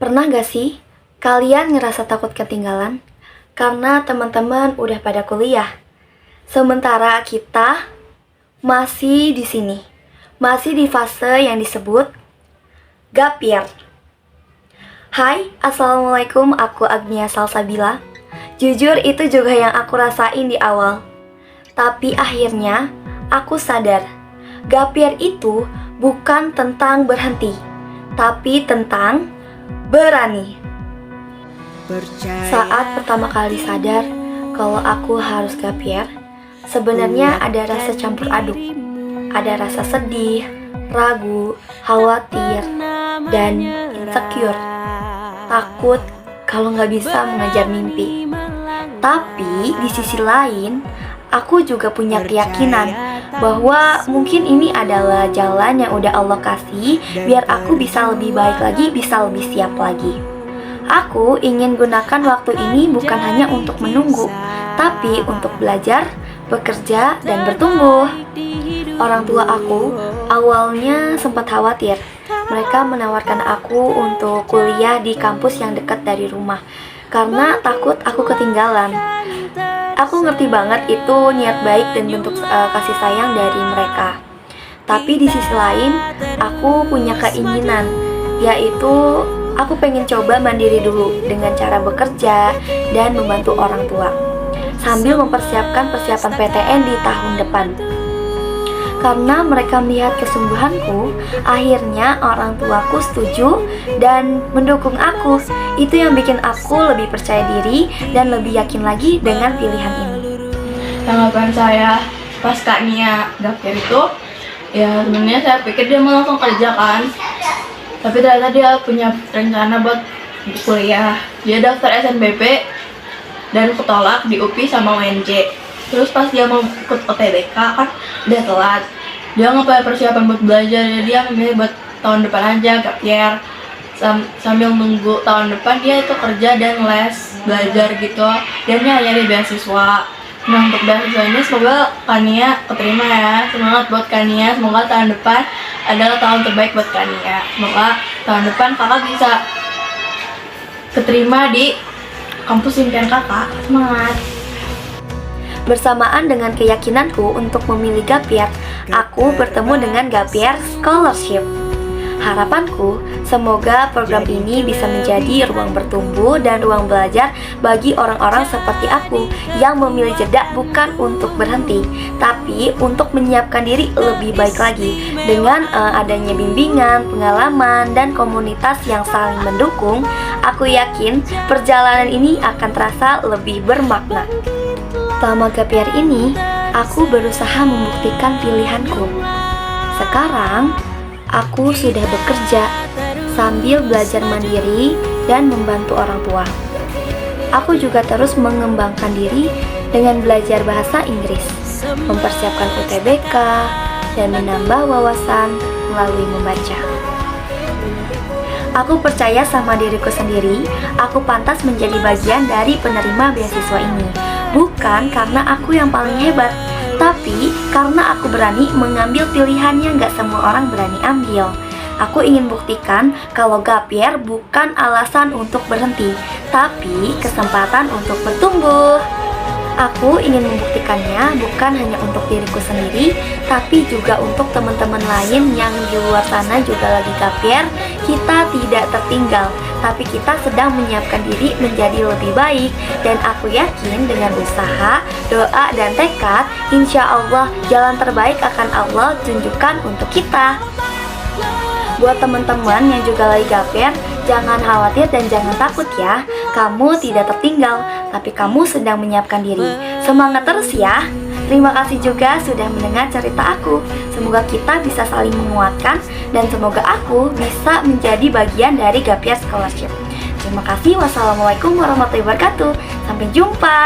Pernah gak sih kalian ngerasa takut ketinggalan? Karena teman-teman udah pada kuliah. Sementara kita masih di sini. Masih di fase yang disebut gap year. Hai, assalamualaikum, aku Agnia Salsabila. Jujur itu juga yang aku rasain di awal. Tapi akhirnya aku sadar, gap year itu bukan tentang berhenti, tapi tentang berani. Saat pertama kali sadar kalau aku harus gap year, sebenarnya ada rasa campur aduk. Ada rasa sedih, ragu, khawatir, dan insecure. Takut kalau nggak bisa mengejar mimpi. Tapi di sisi lain, aku juga punya keyakinan bahwa mungkin ini adalah jalan yang udah Allah kasih biar aku bisa lebih baik lagi, bisa lebih siap lagi. Aku ingin gunakan waktu ini bukan hanya untuk menunggu, tapi untuk belajar, bekerja, dan bertumbuh. Orang tua aku awalnya sempat khawatir. Mereka menawarkan aku untuk kuliah di kampus yang dekat dari rumah karena takut aku ketinggalan. Aku ngerti banget itu niat baik dan bentuk kasih sayang dari mereka. Tapi di sisi lain, aku punya keinginan, yaitu aku pengen coba mandiri dulu dengan cara bekerja dan membantu orang tua, sambil mempersiapkan persiapan PTN di tahun depan. Karena mereka melihat kesungguhanku, akhirnya orang tuaku setuju dan mendukung aku. Itu yang bikin aku lebih percaya diri dan lebih yakin lagi dengan pilihan ini. Tanggapan saya pas Kak Nia gap year itu, ya sebenarnya saya pikir dia mau langsung kerja kan, tapi ternyata dia punya rencana buat kuliah. Dia daftar SNBP dan ketolak di UPI sama UNJ. Terus pas dia mau ikut UTBK kan udah telat. Dia ngapain persiapan buat belajar, jadi dia memilih buat tahun depan aja gap year. Sambil nunggu tahun depan dia itu kerja dan les belajar gitu. Dan dia nyari beasiswa. Nah, untuk beasiswa ini semoga Kania keterima ya. Semangat buat Kania, semoga tahun depan adalah tahun terbaik buat Kania. Semoga tahun depan kakak bisa keterima di kampus impian kakak. Semangat. Bersamaan dengan keyakinanku untuk memilih gap year, aku bertemu dengan gap year scholarship. Harapanku, semoga program ini bisa menjadi ruang bertumbuh dan ruang belajar bagi orang-orang seperti aku yang memilih jeda bukan untuk berhenti, tapi untuk menyiapkan diri lebih baik lagi. Dengan adanya bimbingan, pengalaman, dan komunitas yang saling mendukung, aku yakin perjalanan ini akan terasa lebih bermakna. Selama gap year ini, aku berusaha membuktikan pilihanku. Sekarang, aku sudah bekerja sambil belajar mandiri dan membantu orang tua. Aku juga terus mengembangkan diri dengan belajar bahasa Inggris, mempersiapkan UTBK, dan menambah wawasan melalui membaca. Aku percaya sama diriku sendiri, aku pantas menjadi bagian dari penerima beasiswa ini. Bukan karena aku yang paling hebat, tapi karena aku berani mengambil pilihan yang gak semua orang berani ambil. Aku ingin buktikan kalau gap year bukan alasan untuk berhenti, tapi kesempatan untuk bertumbuh. Aku ingin membuktikannya bukan hanya untuk diriku sendiri, tapi juga untuk teman-teman lain yang di luar sana juga lagi gap year. Kita tidak tertinggal, tapi kita sedang menyiapkan diri menjadi lebih baik. Dan aku yakin dengan usaha, doa, dan tekad, insya Allah jalan terbaik akan Allah tunjukkan untuk kita. Buat teman-teman yang juga lagi gap year, jangan khawatir dan jangan takut ya. Kamu tidak tertinggal, tapi kamu sedang menyiapkan diri. Semangat terus ya. Terima kasih juga sudah mendengar cerita aku. Semoga kita bisa saling menguatkan dan semoga aku bisa menjadi bagian dari gap year scholarship. Terima kasih. Wassalamualaikum warahmatullahi wabarakatuh. Sampai jumpa.